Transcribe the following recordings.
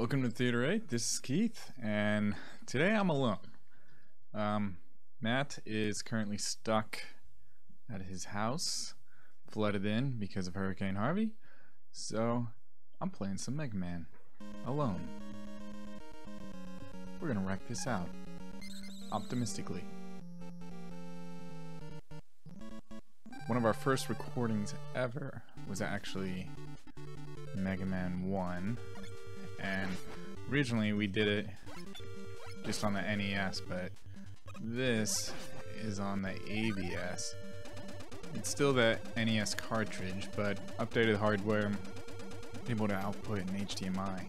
Welcome to Theater 8. This is Keith, and today I'm alone. Matt is currently stuck at his house, flooded in because of Hurricane Harvey, so I'm playing some Mega Man alone. We're gonna wreck this out, optimistically. One of our first recordings ever was actually Mega Man 1. And originally we did it just on the NES, but this is on the ABS. It's still the NES cartridge, but updated hardware, able to output in HDMI.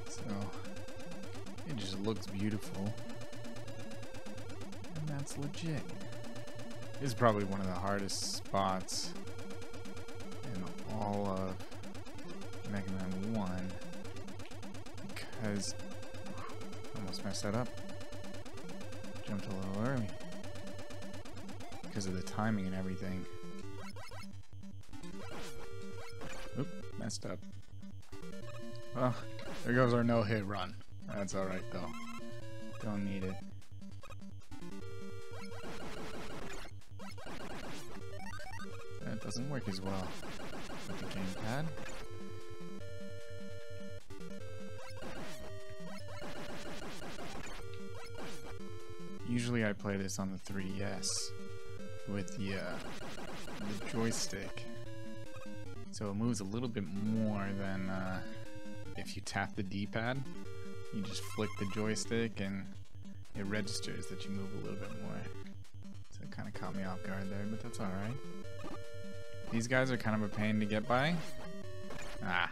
So it just looks beautiful. And that's legit. This is probably one of the hardest spots in all of Mega Man 1. Because almost messed that up. Jumped a little early because of the timing and everything. Oop, messed up. Well, there goes our no-hit run. That's alright though. Don't need it. That doesn't work as well with the gamepad. Usually I play this on the 3DS with the joystick, so it moves a little bit more than if you tap the D-pad. You just flick the joystick and it registers that you move a little bit more. So it kind of caught me off guard there, but that's alright. These guys are kind of a pain to get by. I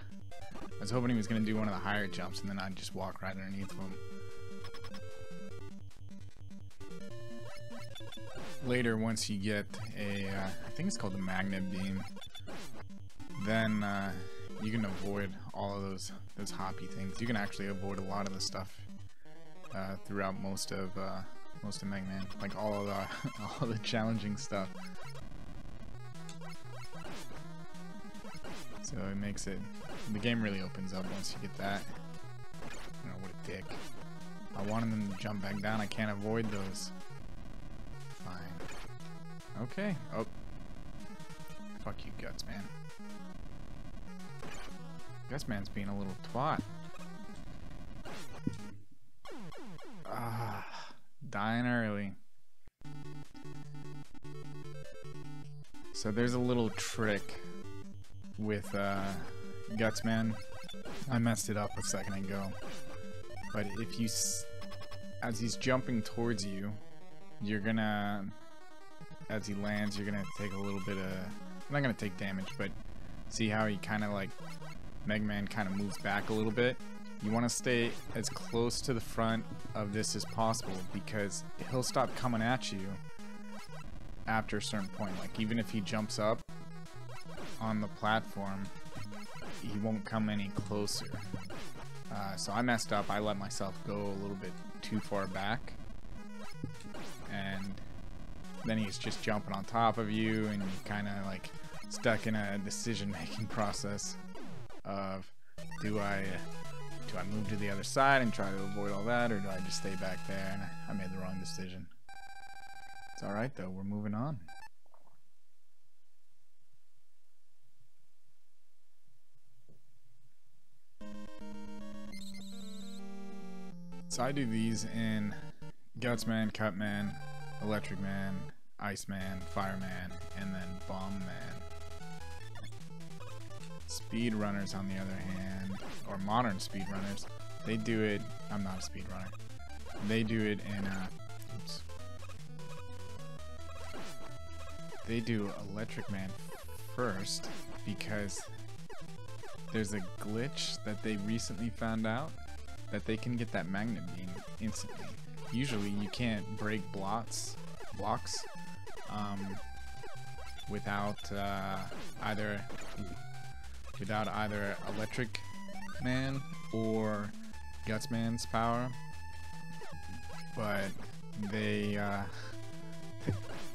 was hoping he was going to do one of the higher jumps and then I'd just walk right underneath him. Later, once you get a, I think it's called the magnet beam, then you can avoid all of those hoppy things. You can actually avoid a lot of the stuff throughout most of Mega Man, like all of the challenging stuff. So it makes it, the game really opens up once you get that. I don't know, what a dick. I wanted them to jump back down. I can't avoid those. Fine. Okay. Oh. Fuck you, Guts Man. Guts Man's being a little twat. Dying early. So there's a little trick with Guts Man. I messed it up a second ago. But if you, as he's jumping towards you, you're gonna, as he lands, you're gonna take a little bit of, not gonna take damage, but see how he kind of like, Mega Man kind of moves back a little bit. You want to stay as close to the front of this as possible because he'll stop coming at you after a certain point. Like even if he jumps up on the platform, he won't come any closer. So I messed up. I let myself go a little bit too far back. And then he's just jumping on top of you and you're kind of like stuck in a decision-making process of do I move to the other side and try to avoid all that, or do I just stay back there? And I made the wrong decision. It's alright though, we're moving on. So I do these in Guts Man, Cut Man, Electric Man, Ice Man, Fire Man, and then Bomb Man. Speedrunners, on the other hand, or modern speedrunners, they do it. I'm not a speedrunner. They do it in oops. They do Electric Man first because there's a glitch that they recently found out that they can get that magnet beam instantly. Usually you can't break blocks without either Electric Man or Guts Man's power, but they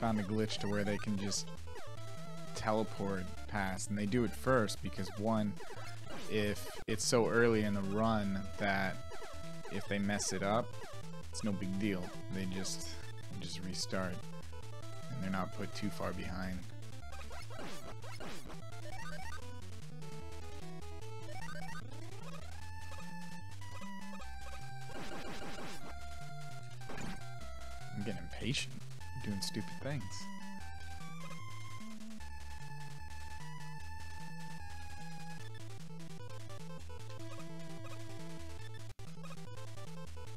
found a glitch to where they can just teleport past, and they do it first because one, if it's so early in the run that if they mess it up, it's no big deal. They just restart, and they're not put too far behind. I'm getting impatient, doing stupid things.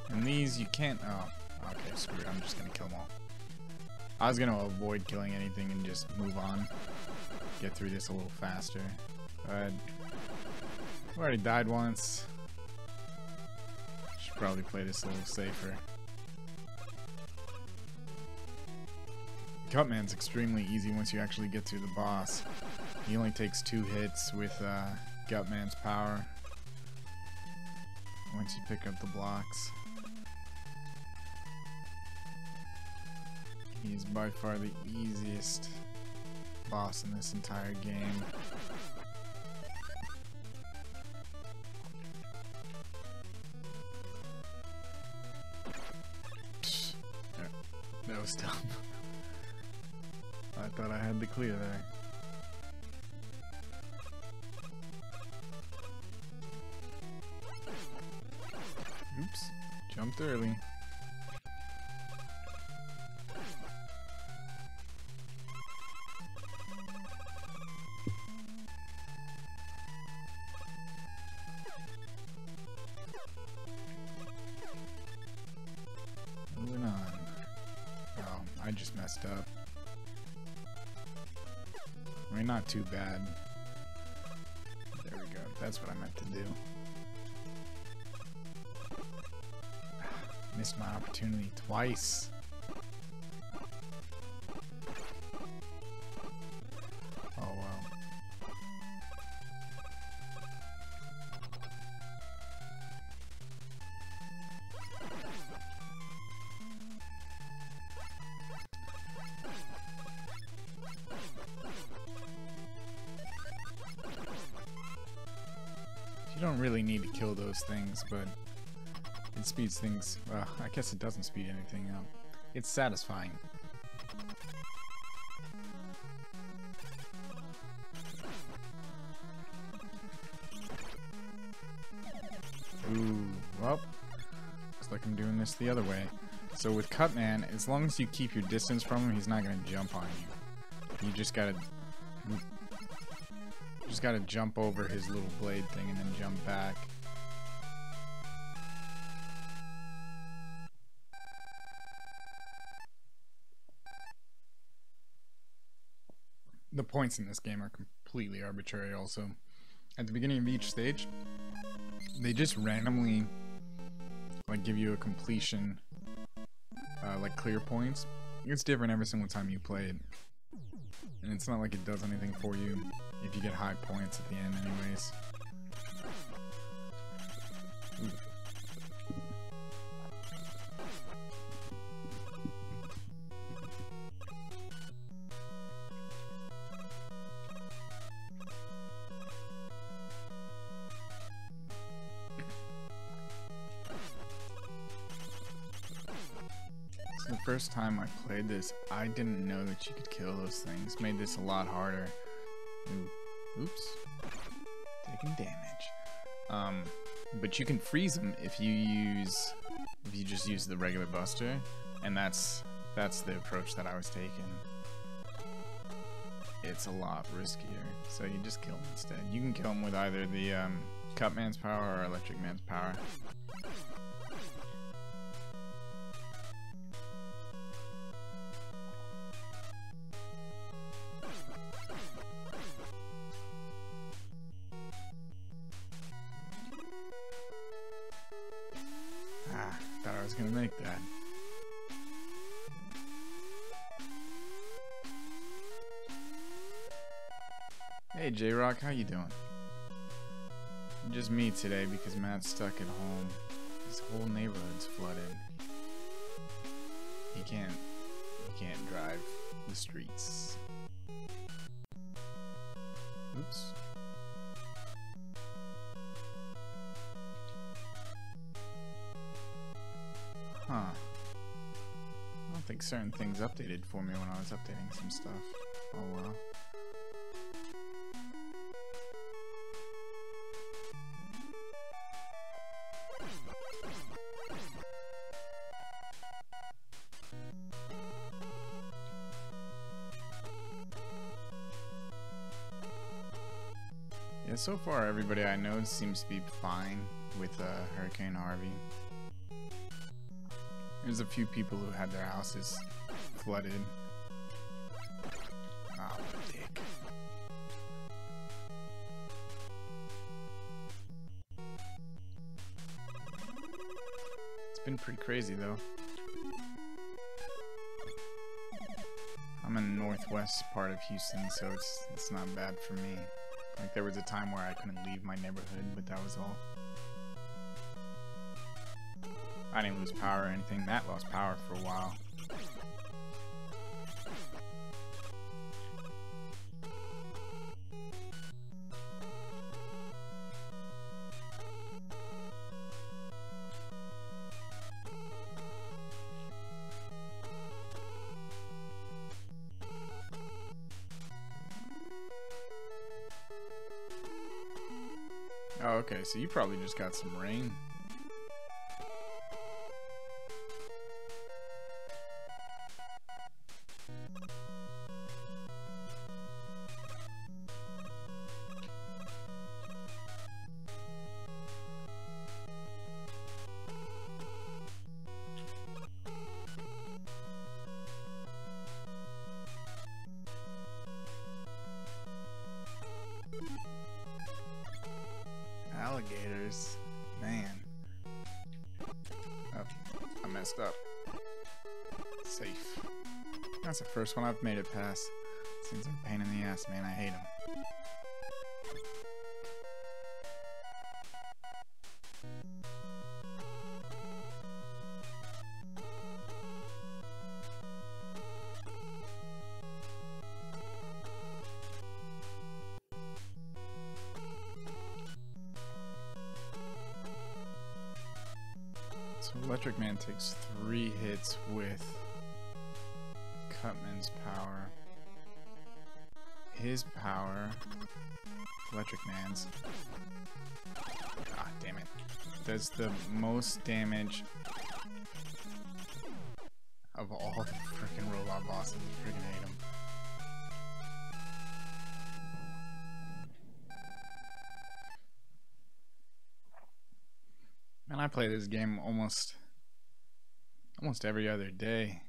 And these you can't. Oh, okay, screw it. I'm just gonna kill them all. I was gonna avoid killing anything and just move on, get through this a little faster. But I've already died once. Should probably play this a little safer. Cutman's extremely easy once you actually get to the boss. He only takes 2 hits with Gutman's power once you pick up the blocks. He's by far the easiest boss in this entire game. That was dumb. I thought I had the clear there. Oops, jumped early. Moving on. Oh, I just messed up. I mean, not too bad. There we go. That's what I meant to do. Missed my opportunity twice. Oh well. You don't really need to kill those things, but it speeds things. Well, I guess it doesn't speed anything up. It's satisfying. Ooh, well, looks like I'm doing this the other way. So with Cutman, as long as you keep your distance from him, he's not gonna jump on you. You just gotta jump over his little blade thing and then jump back. The points in this game are completely arbitrary also. At the beginning of each stage, they just randomly like give you a completion, like clear points. It's different every single time you play it. And it's not like it does anything for you if you get high points at the end anyways. Ooh. The first time I played this, I didn't know that you could kill those things. Made this a lot harder. Ooh. Oops. Taking damage. But you can freeze them if you just use the regular buster, and that's the approach that I was taking. It's a lot riskier, so you just kill them instead. You can kill them with either the Cutman's power or Electric Man's power. Thought I was gonna make that. Hey J-Rock, how you doing? Just me today because Matt's stuck at home. His whole neighborhood's flooded. He can't drive the streets. Oops. think certain things updated for me when I was updating some stuff. Oh well. Yeah, so far everybody I know seems to be fine with Hurricane Harvey. There's a few people who had their houses flooded. Ah, dick. It's been pretty crazy though. I'm in the northwest part of Houston, so it's not bad for me. Like, there was a time where I couldn't leave my neighborhood, but that was all. I didn't lose power or anything. That lost power for a while. Oh, okay, so you probably just got some rain. Alligators, man. Oh, I messed up. Safe. That's the first one I've made it past. Seems like a pain in the ass, man. I hate them. So Electric Man takes 3 hits with Cutman's power. His power, Electric Man's, ah damn it, does the most damage of all the freaking robot bosses. I freaking hate them. And I play this game almost every other day.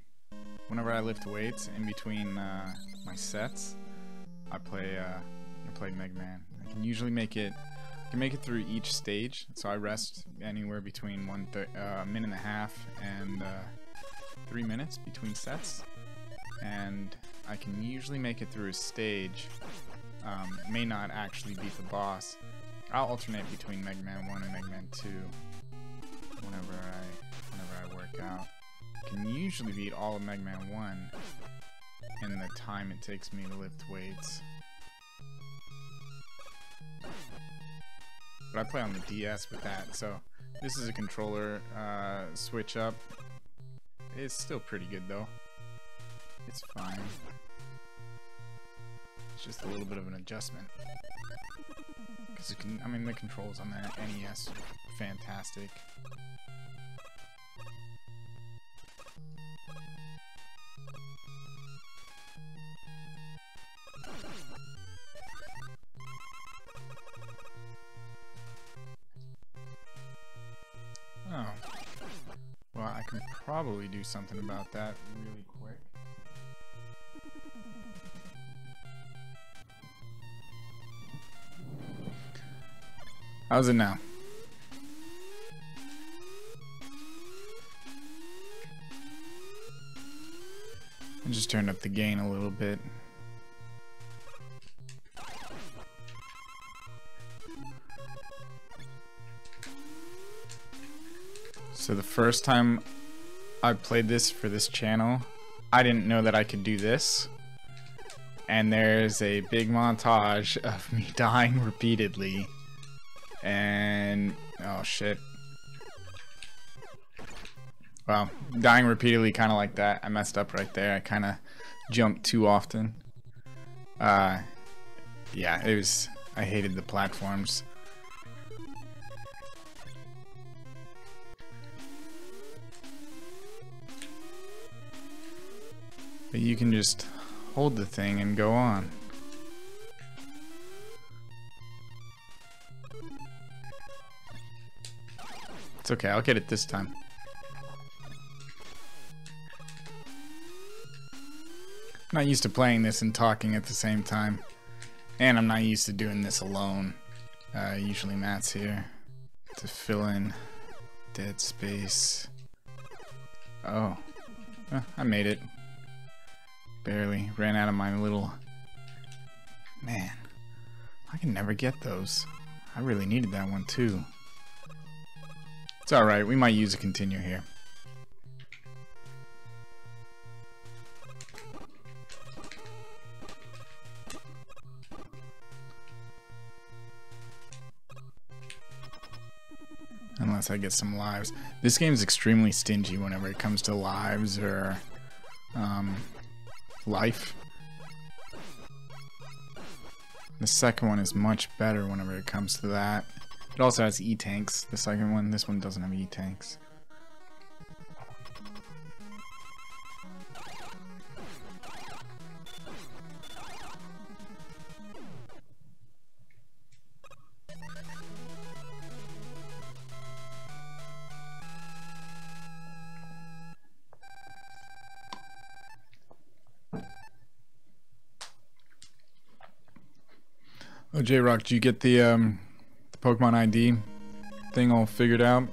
Whenever I lift weights in between my sets, I play Mega Man. I can usually make it through each stage. So I rest anywhere between a minute and a half and 3 minutes between sets, and I can usually make it through a stage. May not actually beat the boss. I'll alternate between Mega Man 1 and Mega Man 2 whenever I work out. I can usually beat all of Mega Man 1 in the time it takes me to lift weights. But I play on the DS with that, so this is a controller switch up. It's still pretty good though. It's fine. It's just a little bit of an adjustment. Because the controls on the NES are fantastic. Oh. Well, I can probably do something about that really quick. How's it now? I just turned up the gain a little bit. So the first time I played this for this channel, I didn't know that I could do this. And there's a big montage of me dying repeatedly. And oh shit. Wow, dying repeatedly, kind of like that. I messed up right there. I kind of jumped too often. Yeah, it was. I hated the platforms. But you can just hold the thing and go on. It's okay, I'll get it this time. I'm not used to playing this and talking at the same time. And I'm not used to doing this alone. Usually Matt's here to fill in dead space. Oh, I made it. Barely. Ran out of my little... Man, I can never get those. I really needed that one too. It's alright, we might use a continue here. Unless I get some lives. This game's extremely stingy whenever it comes to lives or life. The second one is much better whenever it comes to that. It also has E-tanks, the second one. This one doesn't have E-tanks. Oh, J-Rock, did you get the Pokemon ID thing all figured out?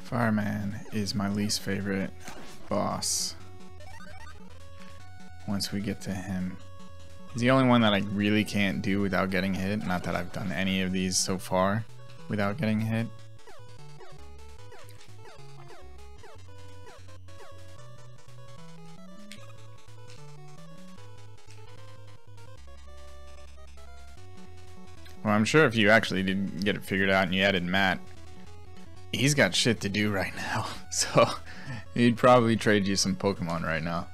Fireman is my least favorite boss. Once we get to him. He's the only one that I really can't do without getting hit. Not that I've done any of these so far without getting hit. Well, I'm sure if you actually did get it figured out and you added Matt, he's got shit to do right now. So he'd probably trade you some Pokemon right now.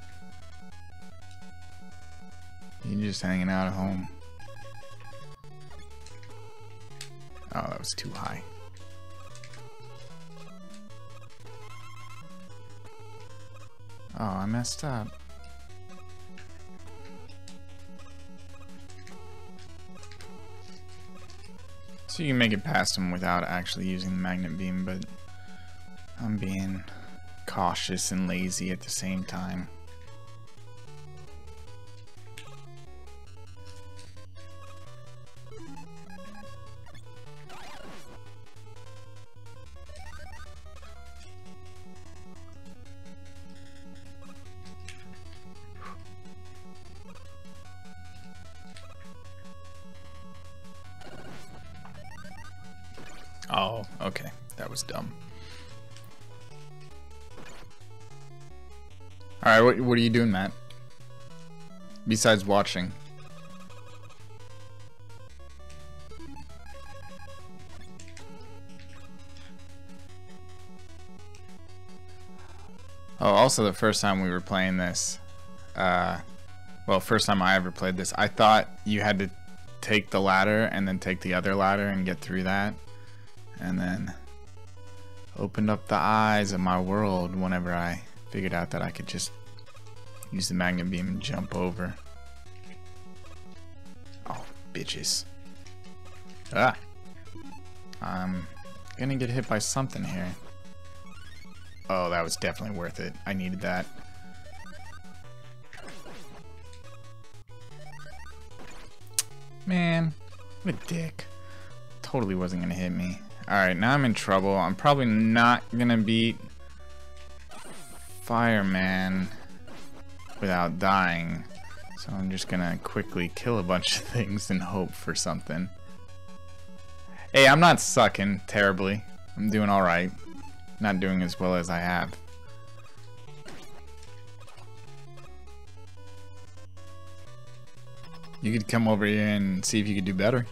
You're just hanging out at home. Oh, that was too high. Oh, I messed up. So you can make it past him without actually using the magnet beam, but I'm being cautious and lazy at the same time. Oh, okay. That was dumb. Alright, what are you doing, Matt? Besides watching. Oh, also the first time we were playing this, well, first time I ever played this, I thought you had to take the ladder and then take the other ladder and get through that. And then opened up the eyes of my world whenever I figured out that I could just use the magnet beam and jump over. Oh, bitches. Ah. I'm gonna get hit by something here. Oh, that was definitely worth it. I needed that. Man, what a dick. Totally wasn't gonna hit me. Alright, now I'm in trouble. I'm probably not gonna beat Fireman without dying. So I'm just gonna quickly kill a bunch of things and hope for something. Hey, I'm not sucking terribly. I'm doing alright. Not doing as well as I have. You could come over here and see if you could do better.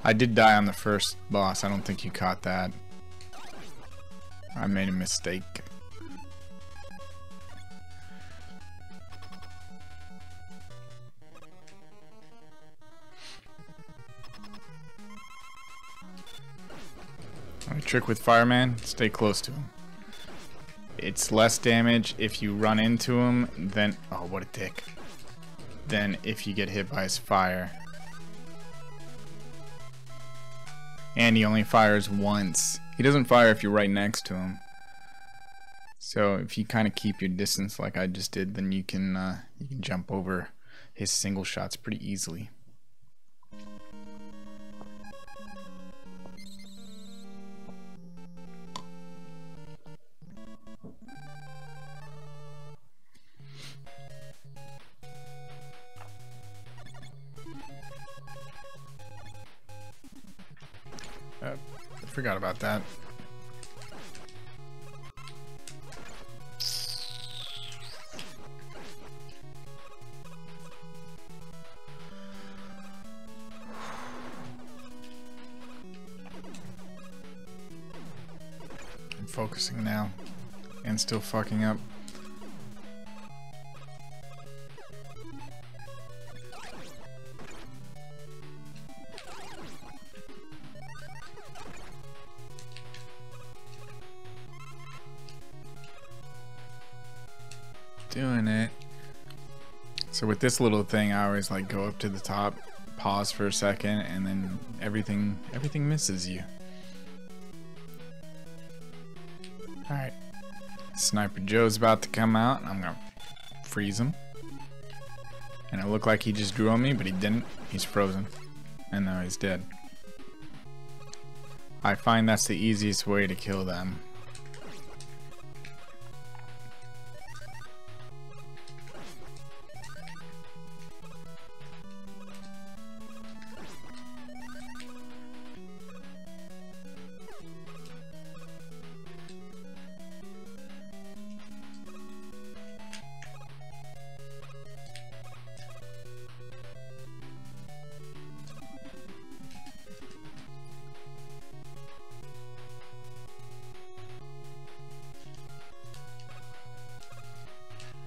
I did die on the first boss. I don't think you caught that. I made a mistake. My trick with Fireman, stay close to him. It's less damage if you run into him than... Oh, what a dick. Than if you get hit by his fire. And he only fires once. He doesn't fire if you're right next to him. So if you kind of keep your distance like I just did, then you can jump over his single shots pretty easily. I forgot about that. I'm focusing now and still fucking up. Doing it. So with this little thing, I always like go up to the top, pause for a second, and then everything misses you. Alright. Sniper Joe's about to come out, and I'm gonna freeze him. And it looked like he just drew on me, but he didn't. He's frozen. And now he's dead. I find that's the easiest way to kill them.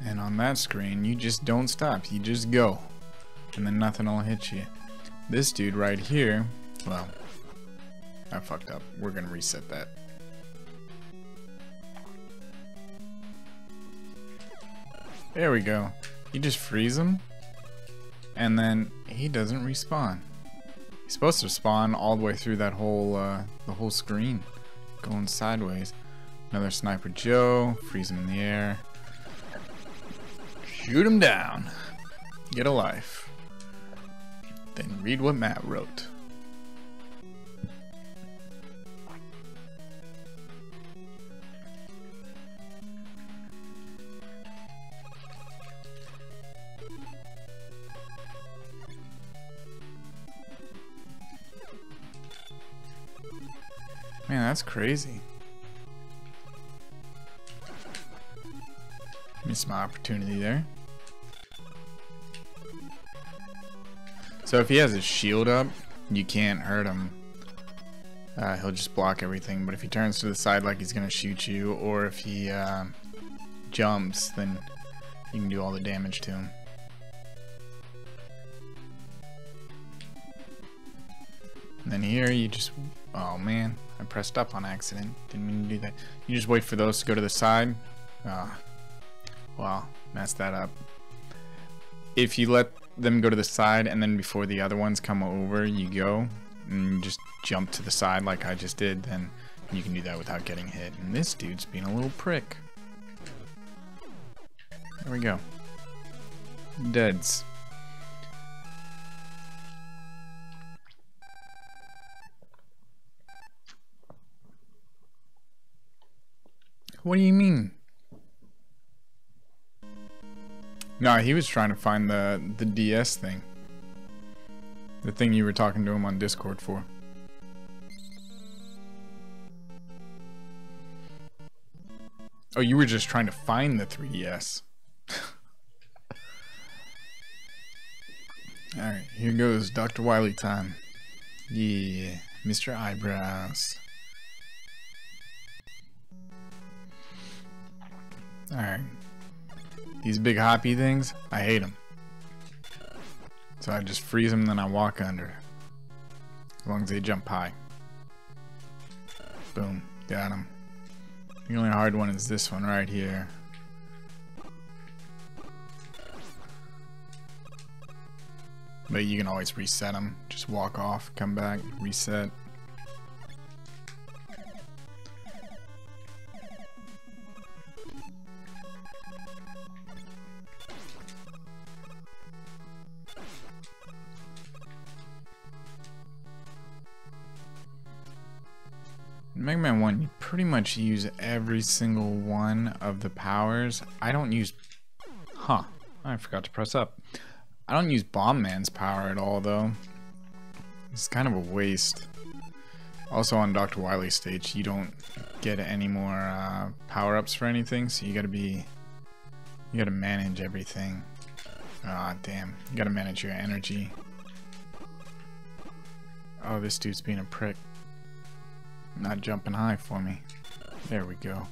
And on that screen, you just don't stop. You just go. And then nothing will hit you. This dude right here, well, I fucked up. We're gonna reset that. There we go. You just freeze him, and then he doesn't respawn. He's supposed to spawn all the way through that whole, the whole screen, going sideways. Another Sniper Joe, freeze him in the air. Shoot him down. Get a life. Then read what Matt wrote. Man, that's crazy. Missed my opportunity there. So if he has his shield up, you can't hurt him. He'll just block everything. But if he turns to the side like he's gonna shoot you, or if he jumps, then you can do all the damage to him. And then here you just, oh man, I pressed up on accident. Didn't mean to do that. You just wait for those to go to the side. Well, messed that up. If you let them go to the side and then before the other ones come over, you go and you just jump to the side like I just did, then you can do that without getting hit. And this dude's being a little prick. There we go. Deads. What do you mean? No, he was trying to find the DS thing. The thing you were talking to him on Discord for. Oh, you were just trying to find the 3DS. Alright, here goes Dr. Wily time. Yeah, Mr. Eyebrows. Alright. These big hoppy things, I hate them. So I just freeze them, then I walk under. As long as they jump high. Boom, got them. The only hard one is this one right here. But you can always reset them. Just walk off, come back, reset. In Mega Man 1, you pretty much use every single one of the powers. I don't use... Huh. I forgot to press up. I don't use Bomb Man's power at all, though. It's kind of a waste. Also, on Dr. Wily's stage, you don't get any more power-ups for anything, so you gotta manage everything. Ah, damn. You gotta manage your energy. Oh, this dude's being a prick. Not jumping high for me. There we go.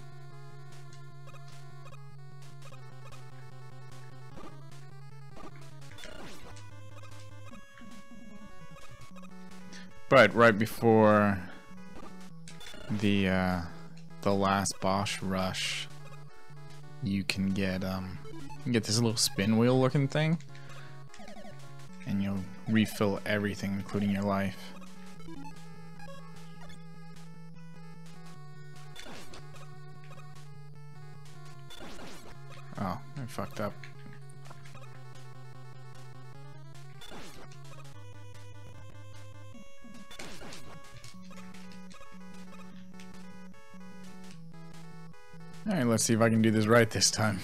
But right before the last boss rush, you can get this little spin wheel looking thing, and you'll refill everything, including your life. Oh, I fucked up. Alright, let's see if I can do this right this time.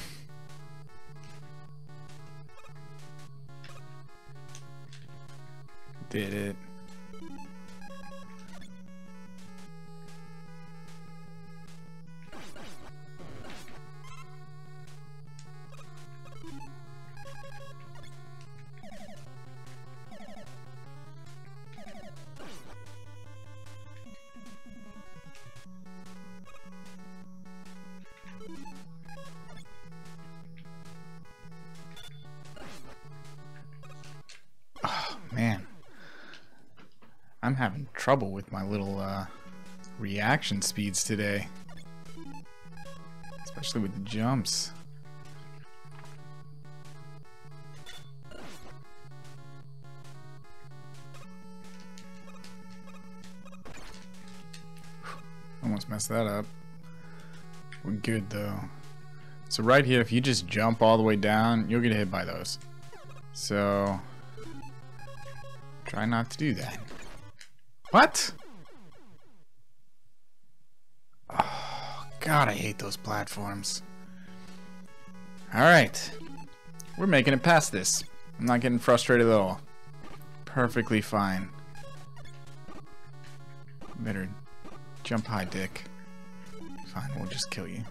Did it. Man, I'm having trouble with my little reaction speeds today, especially with the jumps. Almost messed that up. We're good though. So right here, if you just jump all the way down, you'll get hit by those. So try not to do that. What? Oh, God, I hate those platforms. Alright. We're making it past this. I'm not getting frustrated at all. Perfectly fine. Better jump high, dick. Fine, we'll just kill you.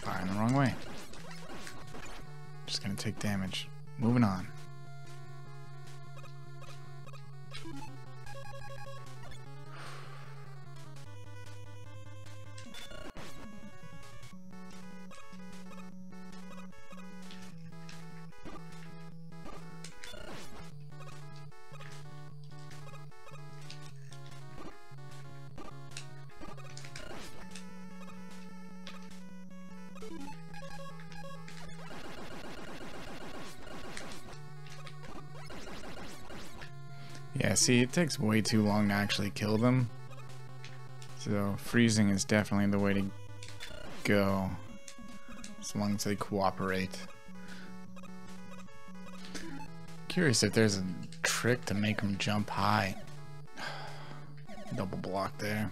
Firing the wrong way. Just gonna take damage. Moving on. Yeah, see, it takes way too long to actually kill them. So freezing is definitely the way to go, as long as they cooperate. Curious if there's a trick to make them jump high. Double block there.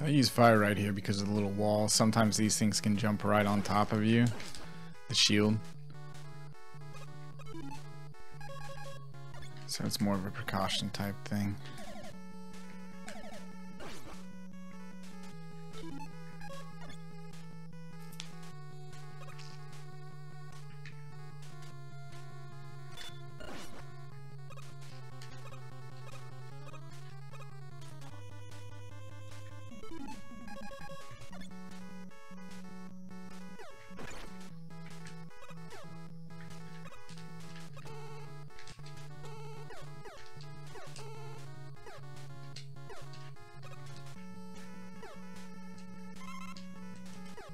So I use fire right here because of the little wall. Sometimes these things can jump right on top of you. The shield. So it's more of a precaution type thing.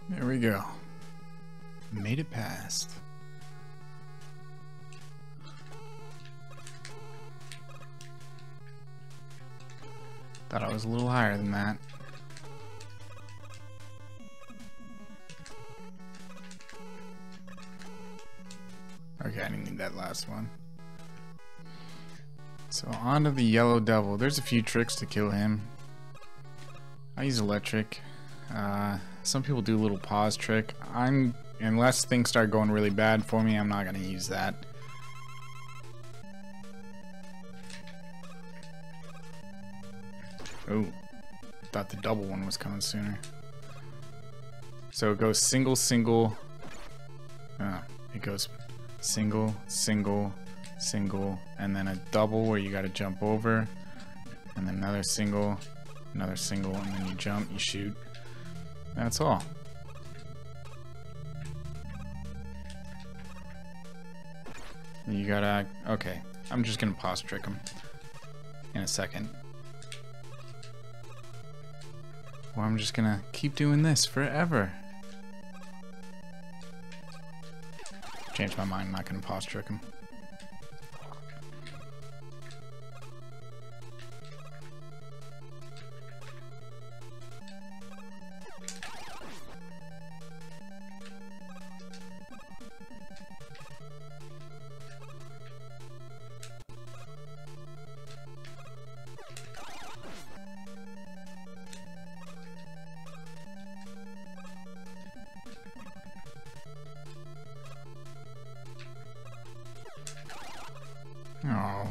There we go. Made it past. Thought I was a little higher than that. Okay, I didn't need that last one. So on to the Yellow Devil. There's a few tricks to kill him. I use electric. Some people do a little pause trick. Unless things start going really bad for me, I'm not gonna use that. Oh, thought the double one was coming sooner. So it goes single, single. It goes single, single, single, and then a double where you gotta jump over, and then another single, and then you jump, you shoot. That's all. You gotta, okay, I'm just gonna pause trick him in a second. Well, I'm just gonna keep doing this forever. Change my mind, I'm not gonna pause trick him. Oh.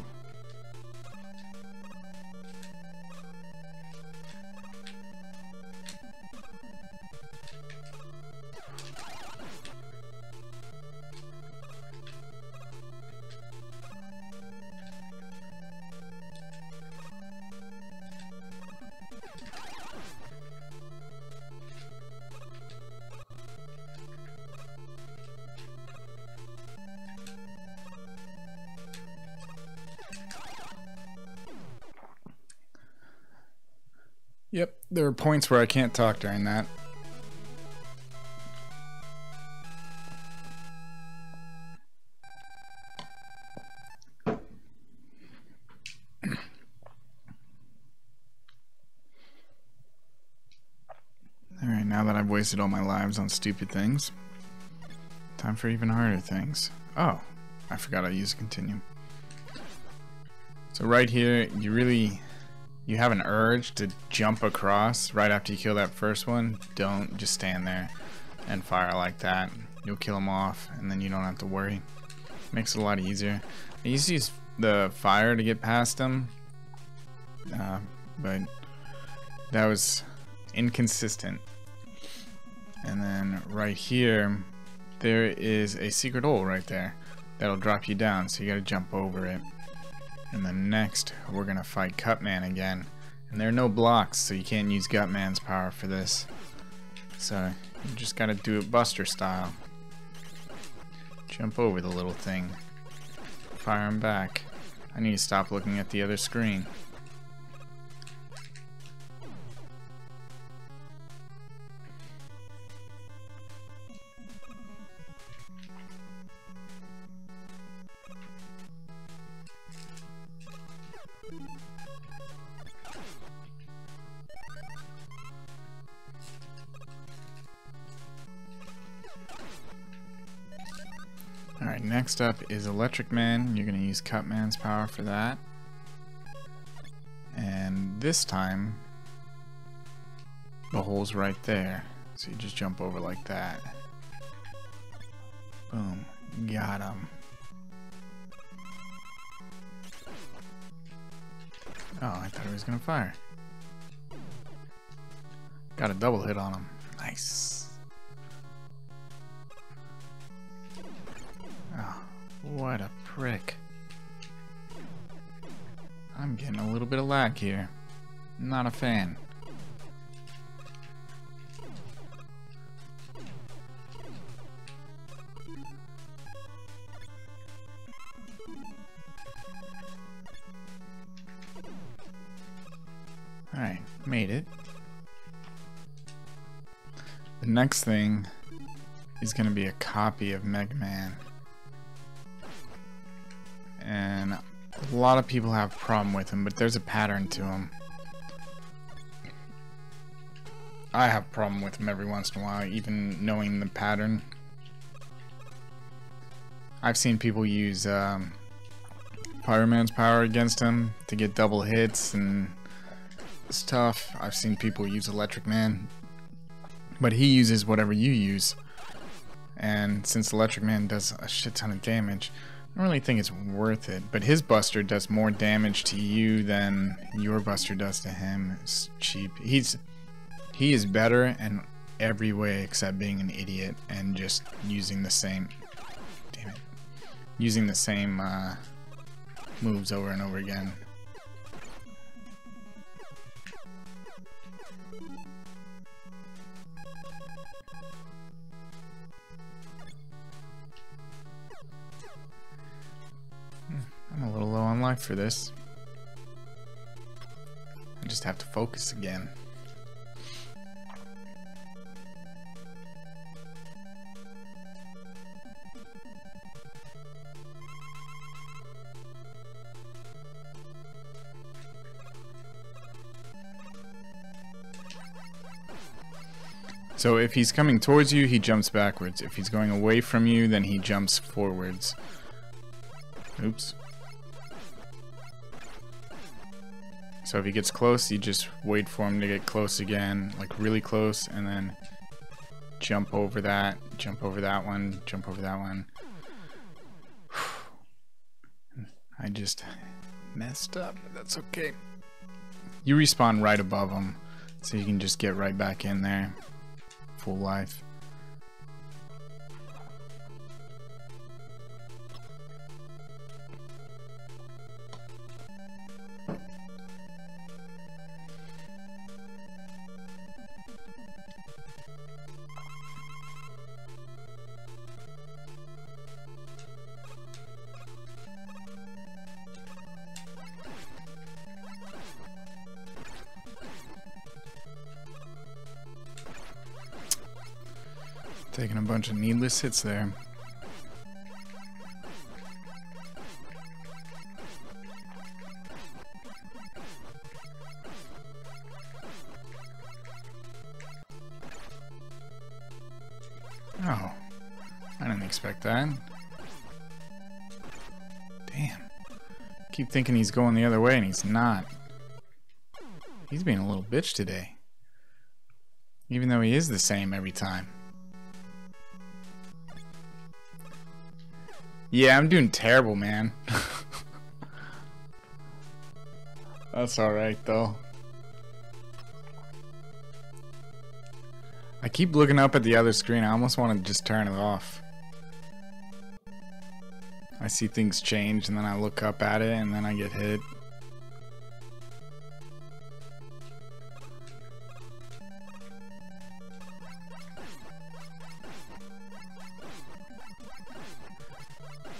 Yep, there are points where I can't talk during that. Alright, now that I've wasted all my lives on stupid things, time for even harder things. Oh, I forgot I used continue. So right here, you have an urge to jump across right after you kill that first one. Don't just stand there and fire like that. You'll kill them off and then you don't have to worry. Makes it a lot easier. I used to use the fire to get past them, but that was inconsistent. And then right here, there is a secret hole right there that'll drop you down, so you gotta jump over it. And then next, we're gonna fight Cutman again. And there are no blocks, so you can't use Gutman's power for this. So you just gotta do it Buster style. Jump over the little thing. Fire him back. I need to stop looking at the other screen. Alright, next up is Electric Man. You're going to use Cutman's power for that. And this time, the hole's right there. So you just jump over like that. Boom. Got him. Oh, I thought he was gonna fire. Got a double hit on him. Nice. Oh, what a prick. I'm getting a little bit of lag here. Not a fan. Alright, made it. The next thing is going to be a copy of Mega Man. And a lot of people have a problem with him, but there's a pattern to him. I have a problem with him every once in a while, even knowing the pattern. I've seen people use Fireman's power against him to get double hits and stuff. I've seen people use Electric Man, but he uses whatever you use. And since Electric Man does a shit ton of damage, I don't really think it's worth it. But his buster does more damage to you than your buster does to him. It's cheap. He is better in every way except being an idiot and just using the same, damn it, using the same moves over and over again. I'm a little low on life for this. I just have to focus again. So if he's coming towards you, he jumps backwards. If he's going away from you, then he jumps forwards. Oops. So if he gets close, you just wait for him to get close again, like really close, and then jump over that, jump over that one, jump over that one. I just messed up, but that's okay. You respawn right above him, so you can just get right back in there. Full life. Taking a bunch of needless hits there. Oh, I didn't expect that. Damn. Keep thinking he's going the other way and he's not. He's being a little bitch today. Even though he is the same every time. Yeah, I'm doing terrible, man. That's alright, though. I keep looking up at the other screen. I almost want to just turn it off. I see things change, and then I look up at it, and then I get hit.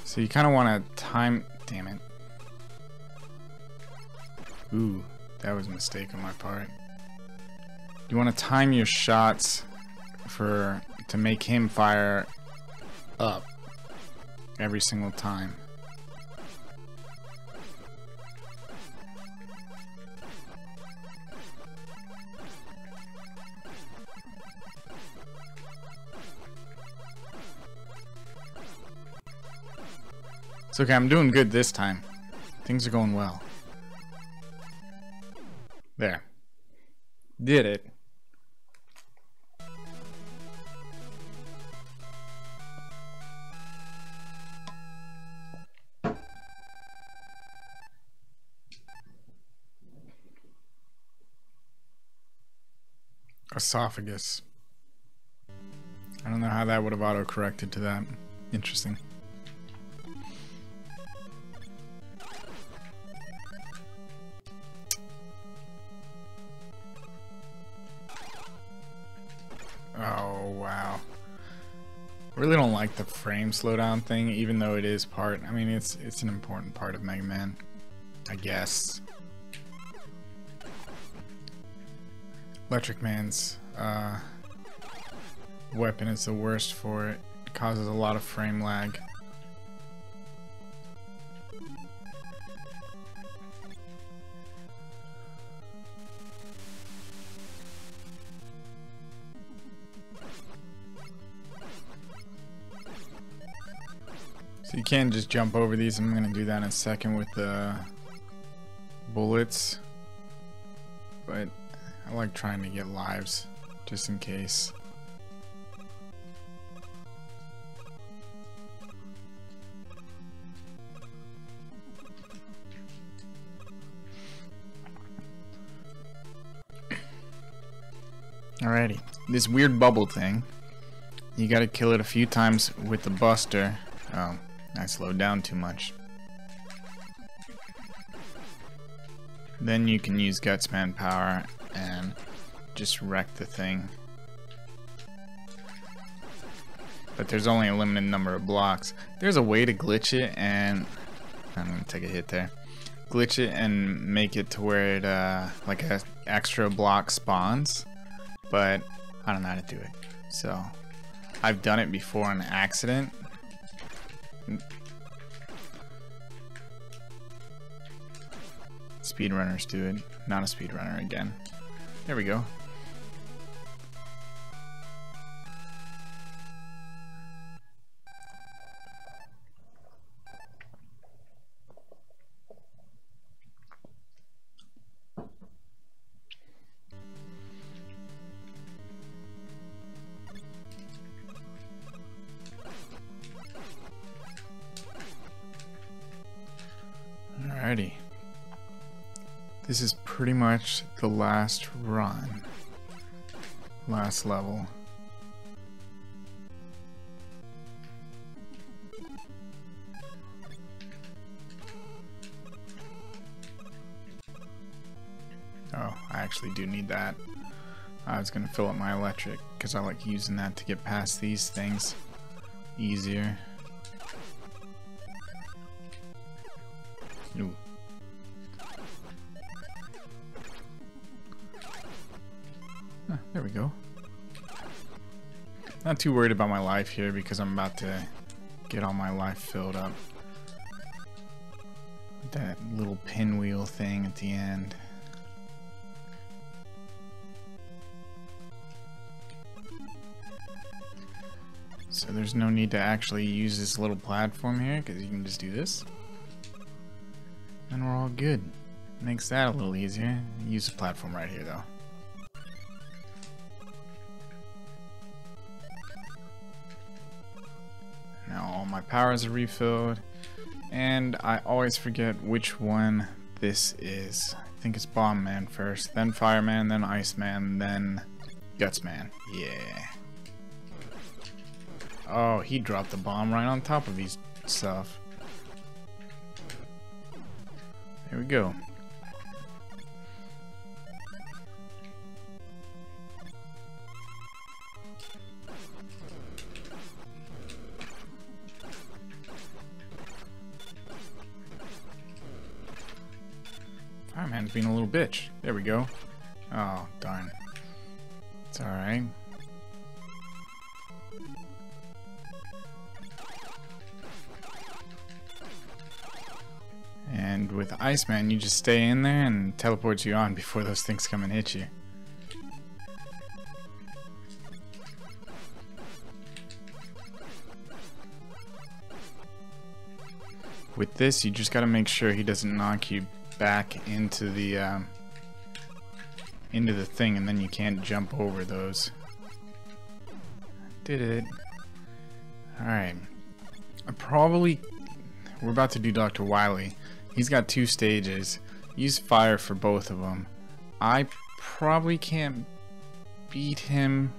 So you kind of want to time... Damn it. Ooh, that was a mistake on my part. You want to time your shots to make him fire up every single time. It's okay, I'm doing good this time. Things are going well. There. Did it. esophagus. I don't know how that would have auto-corrected to that. Interesting. Oh, wow. I really don't like the frame slowdown thing, even though it is part, I mean, it's an important part of Mega Man, I guess. Electric Man's weapon is the worst for it. It causes a lot of frame lag. So you can't just jump over these. I'm gonna do that in a second with the bullets, but I like trying to get lives just in case. Alrighty, this weird bubble thing, you gotta kill it a few times with the buster. Oh, I slowed down too much. Then you can use Gutsman power and just wreck the thing. But there's only a limited number of blocks. There's a way to glitch it, and I'm gonna take a hit there. Glitch it and make it to where it like an extra block spawns, but I don't know how to do it. So I've done it before on accident. Speedrunners do it, not a speedrunner again. There we go. Alrighty. This is pretty much the last run. Last level. Oh, I actually do need that. I was gonna fill up my electric because I like using that to get past these things easier. Ooh. There we go. Not too worried about my life here because I'm about to get all my life filled up. That little pinwheel thing at the end. So there's no need to actually use this little platform here because you can just do this. And we're all good. Makes that a little easier. Use the platform right here though. Now all my powers are refilled, and I always forget which one this is. I think it's Bomb Man first, then Fireman, then Iceman, then Gutsman. Yeah. Oh, he dropped the bomb right on top of his stuff. There we go. Fireman's being a little bitch. There we go. Oh, darn. It's alright. And with Iceman, you just stay in there and it teleports you on before those things come and hit you. With this, you just gotta make sure he doesn't knock you back into the thing, and then you can't jump over those. Did it. Alright. We're about to do Dr. Wily. He's got 2 stages. Use fire for both of them. I probably can't beat him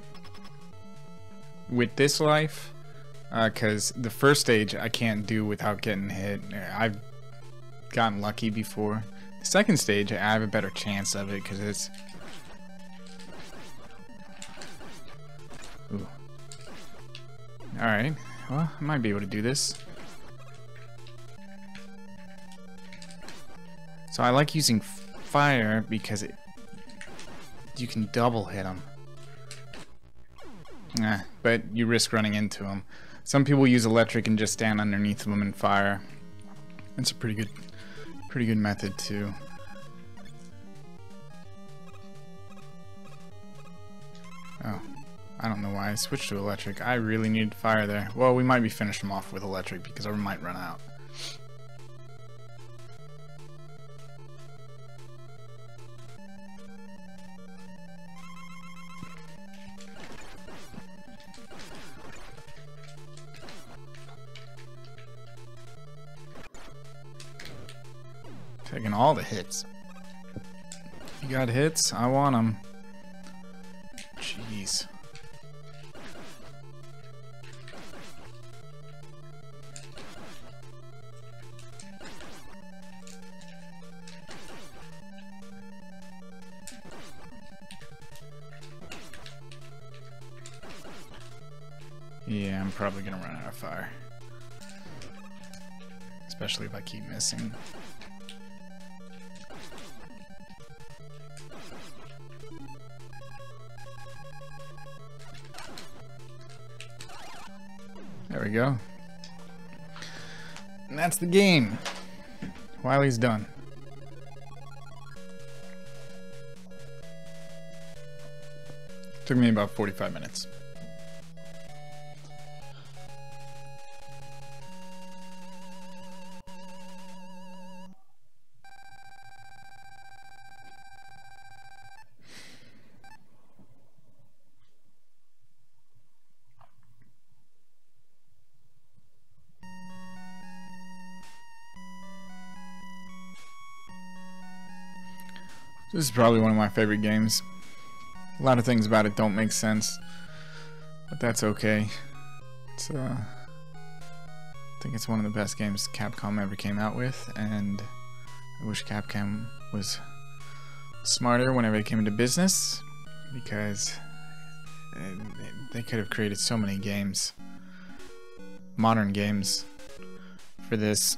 with this life, because the first stage I can't do without getting hit. I've gotten lucky before. The second stage I have a better chance of it because it's... Ooh. Alright, well, I might be able to do this. So I like using fire because you can double hit them. But you risk running into them. Some people use electric and just stand underneath them and fire. It's a pretty good method too. Oh, I don't know why I switched to electric. I really needed fire there. Well, we might be finishing them off with electric because I might run out. Taking all the hits. You got hits? I want them. Jeez. Yeah, I'm probably gonna run out of fire. Especially if I keep missing. There we go. And that's the game. Wiley's done. Took me about 45 minutes. This is probably one of my favorite games. A lot of things about it don't make sense, but that's okay. It's I think it's one of the best games Capcom ever came out with, and I wish Capcom was smarter whenever it came into business, because they could have created so many games, modern games, for this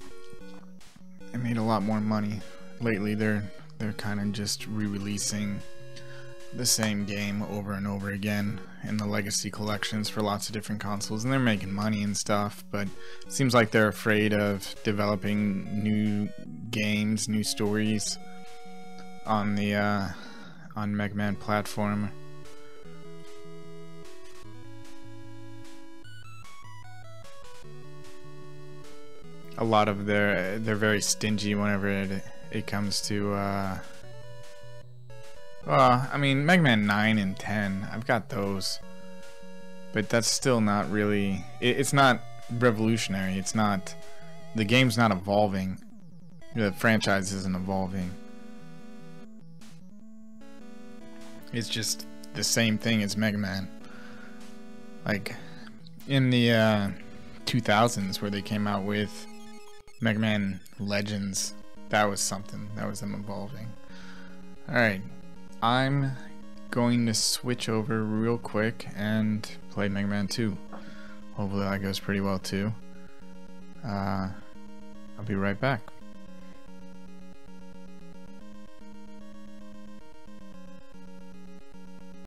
and made a lot more money. Lately they're kind of just re-releasing the same game over and over again in the legacy collections for lots of different consoles, and they're making money and stuff, but it seems like they're afraid of developing new games, new stories on the on Mega Man platform. A lot of they're very stingy whenever it comes to well, I mean, Mega Man 9 and 10, I've got those, but that's still not really, it's not revolutionary. It's not, the game's not evolving, the franchise isn't evolving. It's just the same thing as Mega Man. Like in the 2000s where they came out with Mega Man Legends, that was something. That was them evolving. Alright, I'm going to switch over real quick and play Mega Man 2. Hopefully that goes pretty well too. I'll be right back.